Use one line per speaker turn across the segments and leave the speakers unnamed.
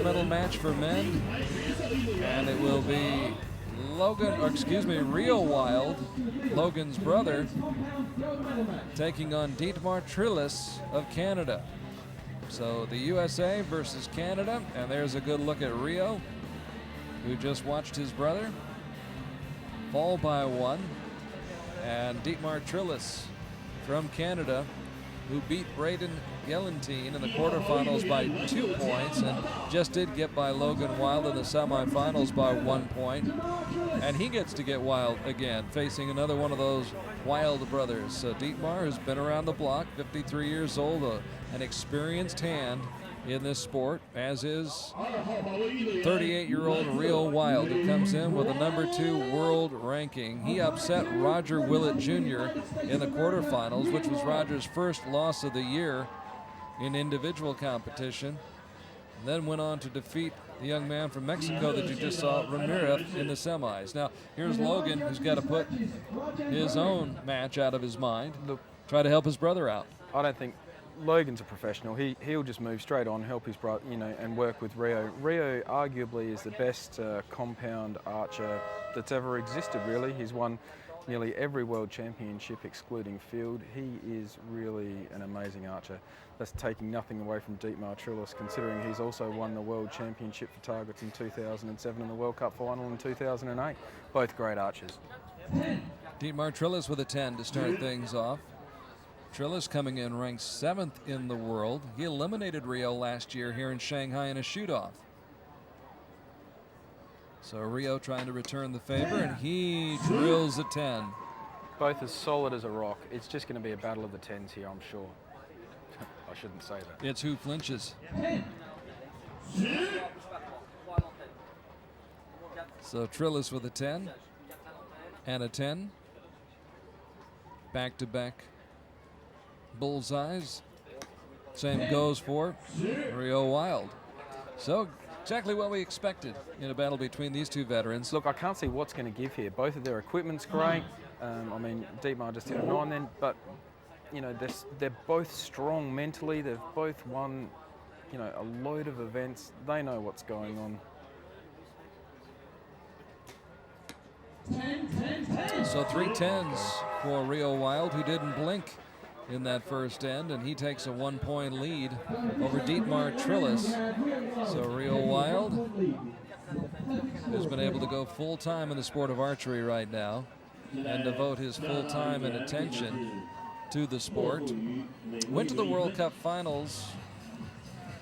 medal match for men, and it will be Reo Wilde, Logan's brother, taking on Dietmar Trillus of Canada. So the USA versus Canada, and there's a good look at Reo, who just watched his brother fall by one, and Dietmar Trillus from Canada, who beat Braden Gelentine in the quarterfinals by 2 points and just did get by Logan Wilde in the semifinals by 1 point. And he gets to get wild again, facing another one of those Wilde brothers. So Dietmar, who's been around the block, 53 years old, an experienced hand in this sport, as is 38-year-old Reo Wilde, who comes in with a #2 world ranking. He upset Roger Willett Jr. in the quarterfinals, which was Roger's first loss of the year in individual competition, and then went on to defeat the young man from Mexico that you just saw, Ramirez, in the semis. Now, here's Logan, who's got to put his own match out of his mind, try to help his brother out.
I don't think Logan's a professional. He'll just move straight on, help his brother, and work with Reo. Reo arguably is the best compound archer that's ever existed, really. He's won nearly every world championship excluding field. He is really an amazing archer. That's taking nothing away from Dietmar Trillus, considering he's also won the world championship for targets in 2007 and the World Cup final in 2008. Both great archers.
Dietmar Trillus with a 10 to start things off. Trillus coming in ranked 7th in the world. He eliminated Reo last year here in Shanghai in a shoot-off. So Reo trying to return the favor, and he drills a 10.
Both as solid as a rock. It's just going to be a battle of the 10s here, I'm sure. I shouldn't say that.
It's who flinches. So Trillus with a 10 and a 10. Back-to-back bullseyes. Same goes for Reo Wilde. So exactly what we expected in a battle between these two veterans.
Look, I can't see what's going to give here. Both of their equipment's great. I mean, Dietmar just hit a 9 then, but they're both strong mentally. They've both won, a load of events. They know what's going on.
So 3 10s for Reo Wilde, who didn't blink in that first end, and he takes a 1-point lead over Dietmar Trillus. So Reo Wilde has been able to go full time in the sport of archery right now and devote his full time and attention to the sport. Went to the World Cup finals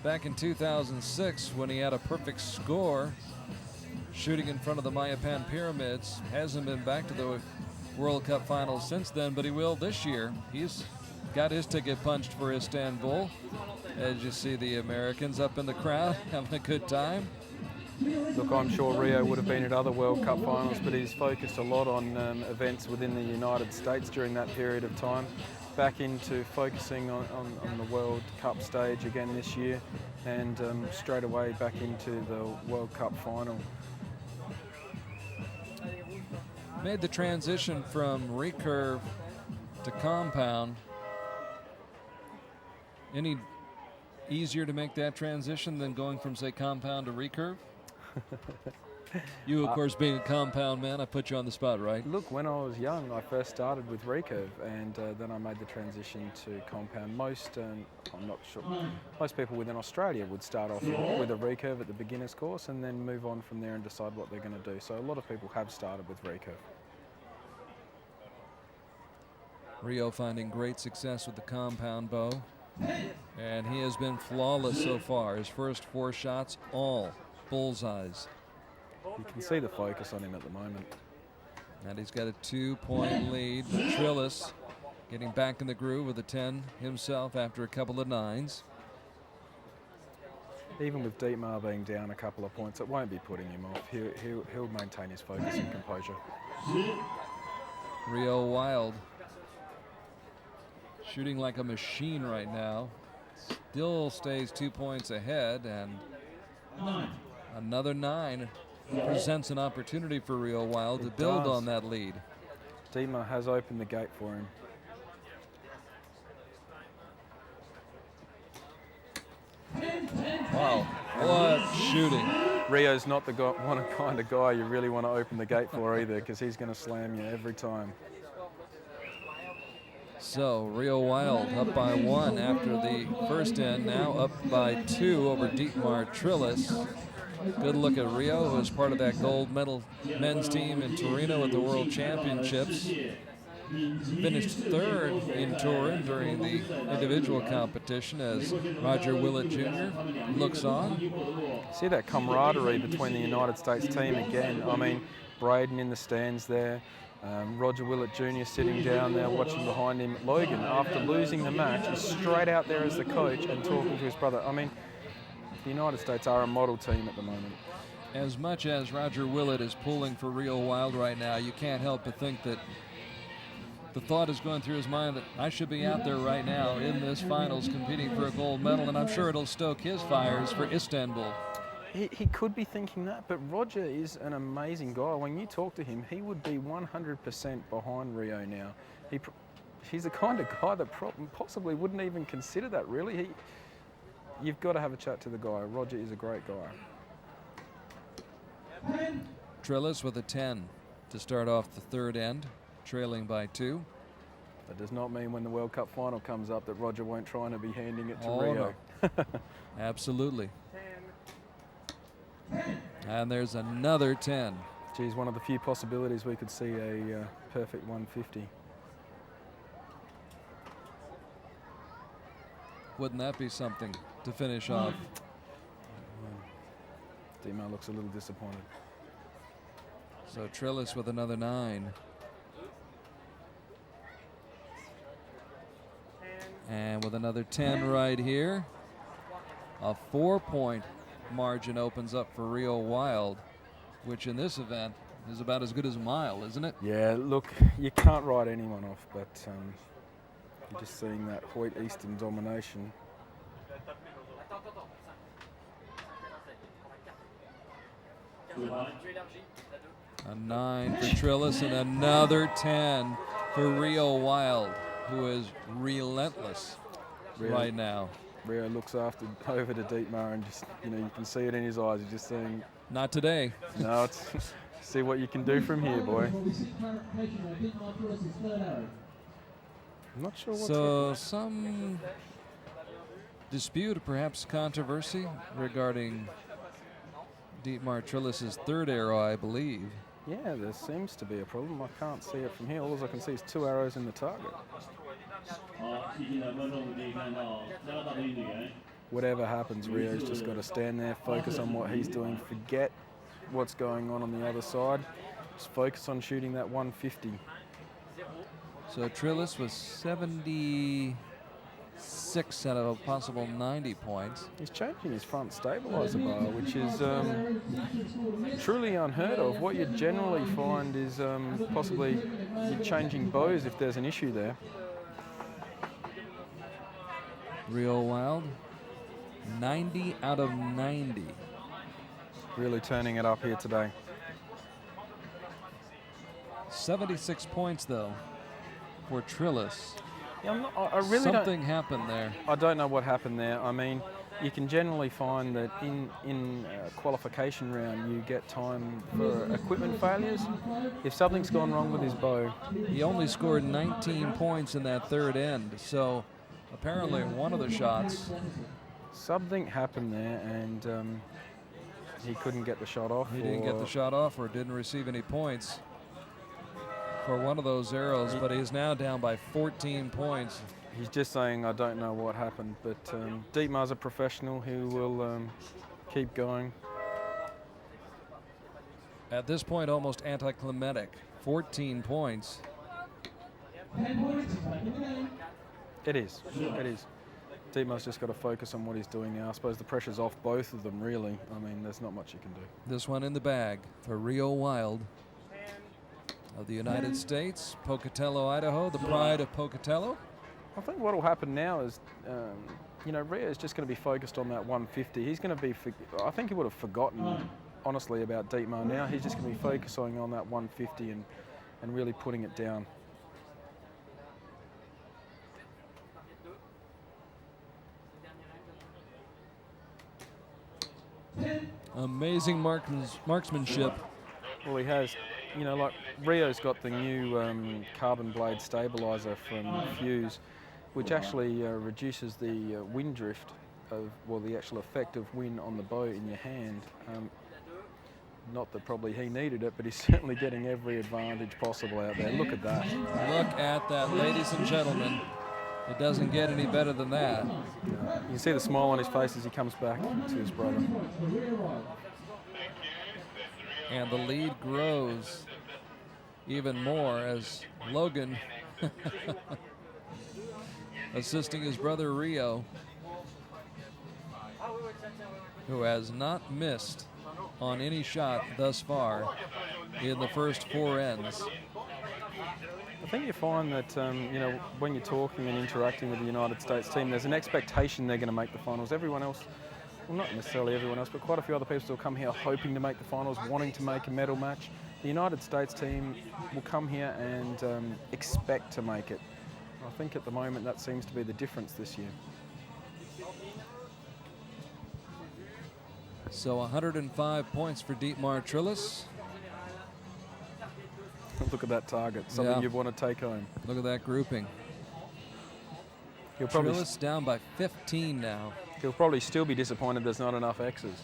back in 2006 when he had a perfect score shooting in front of the Mayapan pyramids. Hasn't been back to the World Cup finals since then, but he will this year. He's got his ticket punched for Istanbul. As you see the Americans up in the crowd having a good time.
Look, I'm sure Reo would have been at other World Cup finals, but he's focused a lot on events within the United States during that period of time. Back into focusing on the World Cup stage again this year, and straight away back into the World Cup final.
Made the transition from recurve to compound. Any easier to make that transition than going from, say, compound to recurve? You, of course, being a compound man, I put you on the spot, right?
Look, when I was young, I first started with recurve, and then I made the transition to compound. I'm not sure, most people within Australia would start off with a recurve at the beginner's course and then move on from there and decide what they're going to do. So a lot of people have started with recurve.
Reo finding great success with the compound bow, and he has been flawless so far. His first 4 shots, all bullseyes.
You can see the focus on him at the moment.
And he's got a 2-point lead. Trillus getting back in the groove with a 10 himself after a couple of 9s.
Even with Dietmar being down a couple of points, it won't be putting him off. He'll maintain his focus and composure.
Reo Wilde shooting like a machine right now. Still stays 2 points ahead, and another 9 presents an opportunity for Reo Wilde to build on that lead.
Dietmar has opened the gate for him.
Wow, What shooting.
Rio's not the kind of guy you really want to open the gate for either, because he's going to slam you every time.
So Reo Wilde up by 1 after the first end, now up by 2 over Dietmar Trillus. Good look at Reo, who was part of that gold medal men's team in Torino at the World Championships. Finished 3rd in Turin during the individual competition as Roger Willett Jr. looks on.
See that camaraderie between the United States team again. I mean, Braden in the stands there. Roger Willett Jr. sitting down there watching behind him. Logan, after losing the match, is straight out there as the coach and talking to his brother. I mean, the United States are a model team at the moment.
As much as Roger Willett is pulling for Reo Wilde right now, you can't help but think that the thought is going through his mind that I should be out there right now in this finals competing for a gold medal, and I'm sure it'll stoke his fires for Istanbul.
He could be thinking that, but Roger is an amazing guy. When you talk to him, he would be 100% behind Reo now. He's the kind of guy that possibly wouldn't even consider that, really. You've got to have a chat to the guy. Roger is a great guy.
Trillus with a 10 to start off the 3rd end, trailing by 2.
That does not mean when the World Cup final comes up that Roger won't try to be handing it to
Oh,
Reo.
no. Absolutely. And there's another 10.
Geez, one of the few possibilities we could see a perfect 150.
Wouldn't that be something to finish off?
Dietmar looks a little disappointed.
So Trillus with another 9. And with another 10 right here, a 4-point margin opens up for Reo Wilde, which in this event is about as good as a mile, isn't it?
Yeah, look, you can't write anyone off, but you're just seeing that Hoyt Eastern domination.
A 9 for Trillus and another 10 for Reo Wilde, who is relentless right now.
Reo looks over to Dietmar and just, you can see it in his eyes. He's just saying,
not today.
No, it's see what you can do from here, boy. I'm not sure what's happening.
Some dispute, perhaps controversy regarding Dietmar Trillus's 3rd arrow, I believe.
Yeah, there seems to be a problem. I can't see it from here. All I can see is 2 arrows in the target. Whatever happens, Rio's just got to stand there, focus on what he's doing, forget what's going on the other side. Just focus on shooting that 150.
So Trillus was 76 out of a possible 90 points.
He's changing his front stabilizer bar, which is truly unheard of. What you generally find is possibly you're changing bows if there's an issue there.
Reo Wilde, 90 out of 90.
Really turning it up here today.
76 points, though, for Trillus.
Yeah, I really
Something happened there.
I don't know what happened there. I mean, you can generally find that in qualification round you get time for equipment failures. If something's gone wrong with his bow.
He only scored 19 points in that 3rd end, so apparently one of the shots.
Something happened there and he couldn't get the shot off.
He didn't get the shot off or didn't receive any points for one of those arrows, but he is now down by 14 points.
He's just saying, I don't know what happened, but Dietmar's a professional who will keep going.
At this point, almost anticlimactic. 14 points.
It is. It is. Dietmar's just got to focus on what he's doing now. I suppose the pressure's off both of them, really. I mean, there's not much you can do.
This one in the bag for Reo Wilde of the United States, Pocatello, Idaho, the pride of Pocatello.
I think what will happen now is, Reo is just going to be focused on that 150. He's going to be, I think he would have forgotten, honestly, about Dietmar now. He's just going to be focusing on that 150 and really putting it down.
Amazing marksmanship.
Well, he has, you know, like Rio's got the new carbon blade stabilizer from Fuse, which actually reduces the wind drift of, well, the actual effect of wind on the bow in your hand. Not that probably he needed it, but he's certainly getting every advantage possible out there. Look at that.
Look at that, ladies and gentlemen. It doesn't get any better than that.
You can see the smile on his face as he comes back to his brother.
And the lead grows even more as Logan assisting his brother Reo, who has not missed on any shot thus far in the first 4 ends.
I think you find that, you know, when you're talking and interacting with the United States team, there's an expectation they're going to make the finals. Everyone else, well, not necessarily everyone else, but quite a few other people still come here hoping to make the finals, wanting to make a medal match. The United States team will come here and expect to make it. I think at the moment that seems to be the difference this year.
So 105 points for Dietmar Trillus.
Look at that target, something you'd want to take home.
Look at that grouping. Trillus down by 15 now.
He'll probably still be disappointed there's not enough X's.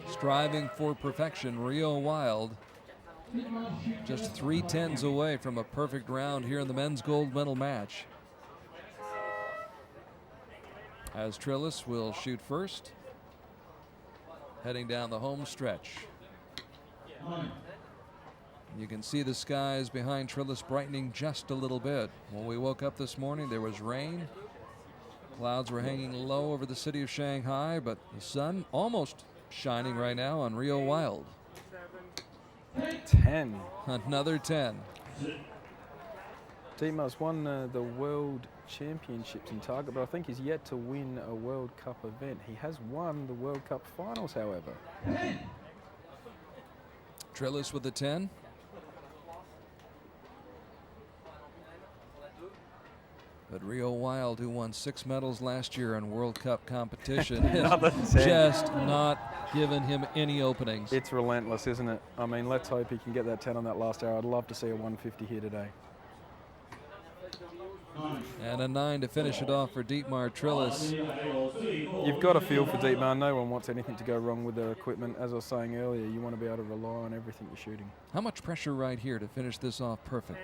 Striving for perfection, Reo Wilde. Just 3 tens away from a perfect round here in the men's gold medal match. As Trillus will shoot first, heading down the home stretch. You can see the skies behind Trillus brightening just a little bit. When we woke up this morning, there was rain. Clouds were hanging low over the city of Shanghai, but the sun almost shining right now on Reo Wilde.
10.
Another 10.
Dietmar's won the World Championships in target, but I think he's yet to win a World Cup event. He has won the World Cup finals, however.
Trillus with the 10. But Reo Wilde, who won 6 medals last year in World Cup competition, has just not given him any openings.
It's relentless, isn't it? I mean, let's hope he can get that 10 on that last hour. I'd love to see a 150 here today.
And a 9 to finish it off for Dietmar Trillus.
You've got a feel for Dietmar. No one wants anything to go wrong with their equipment. As I was saying earlier, you want to be able to rely on everything you're shooting.
How much pressure right here to finish this off perfect?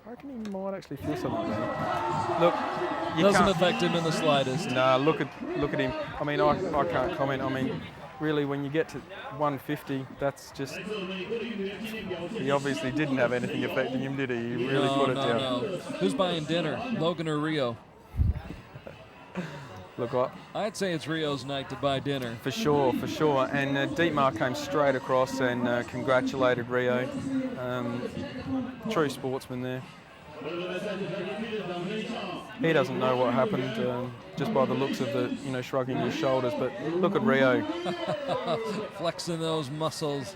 I reckon he might actually feel something there. Look, you
doesn't
can't
affect him in the slightest.
Nah, look at him. I mean, I can't comment. I mean, really, when you get to 150, that's just. He obviously didn't have anything affecting him, did he? He really put it down.
No. Who's buying dinner, Logan or Reo?
Look,
I'd say it's Rio's night to buy dinner.
For sure. And Dietmar came straight across and congratulated Reo. True sportsman there. He doesn't know what happened just by the looks of the, shrugging his shoulders. But look at Reo.
Flexing those muscles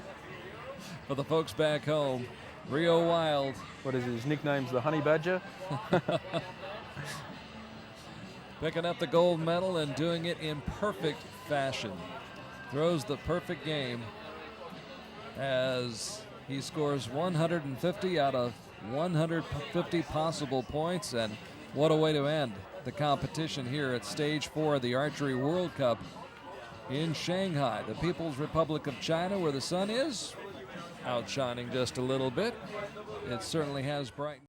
for the folks back home. Reo Wilde.
What is his nickname's the Honey Badger?
Picking up the gold medal and doing it in perfect fashion. Throws the perfect game as he scores 150 out of 150 possible points. And what a way to end the competition here at Stage 4 of the Archery World Cup in Shanghai, the People's Republic of China, where the sun is outshining just a little bit. It certainly has brightened.